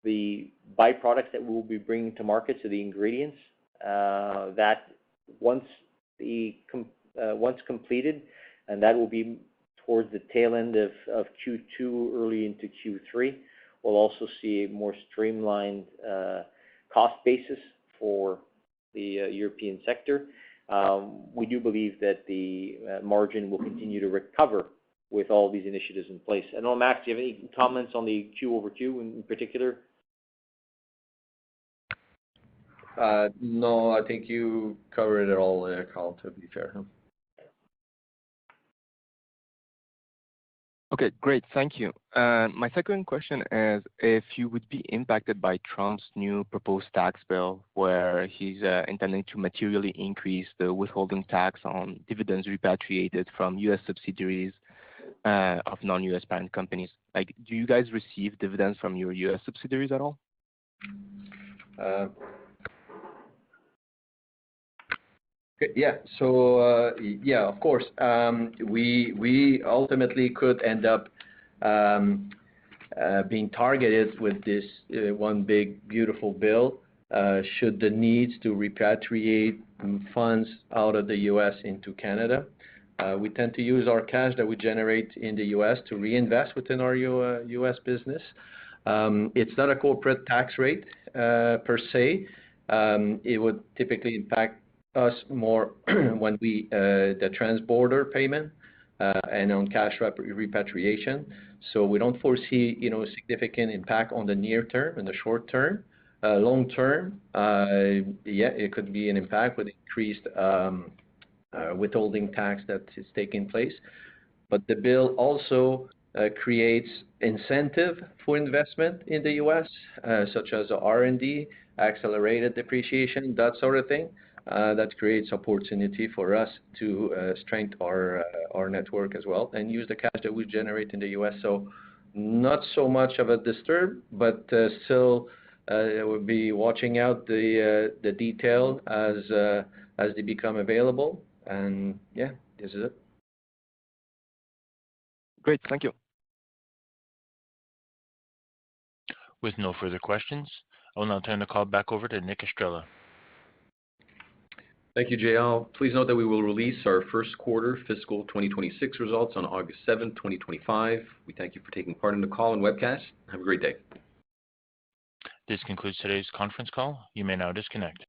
the byproducts that we will be bringing to market, so the ingredients that once completed, and that will be towards the tail end of Q2, early into Q3, we'll also see a more streamlined cost basis for the European sector. We do believe that the margin will continue to recover with all these initiatives in place. I don't know, Max, do you have any comments on the Q over Q in particular? No, I think you covered it all, Carl, to be fair. Okay, great. Thank you. My second question is if you would be impacted by Trump's new proposed tax bill, where he's intending to materially increase the withholding tax on dividends repatriated from U.S. subsidiaries of non-U.S. parent companies. Like, do you guys receive dividends from your U.S. subsidiaries at all? Yeah. So yeah, of course, we ultimately could end up being targeted with this one big beautiful bill. Should the needs to repatriate funds out of the U.S. into Canada, we tend to use our cash that we generate in the U.S. to reinvest within our U.S. business. It's not a corporate tax rate per se. It would typically impact us more when we the transborder payment and on cash repatriation. So we don't foresee significant impact on the near term and the short term. Long term, yeah, it could be an impact with increased withholding tax that is taking place. But the bill also creates incentive for investment in the U.S., such as R&D, accelerated depreciation, that sort of thing. That creates opportunity for us to strengthen our network as well and use the cash that we generate in the U.S. So not so much of a disturb, but still we'll be watching out the detail as they become available. And yeah, this is it. Great, thank you. With no further questions, I will now turn the call back over to Nick Estrela. Thank you, JL. Please note that we will release our first quarter fiscal 2026 results on August 7, 2025. We thank you for taking part in the call and webcast. Have a great day. This concludes today's conference call. You may now disconnect.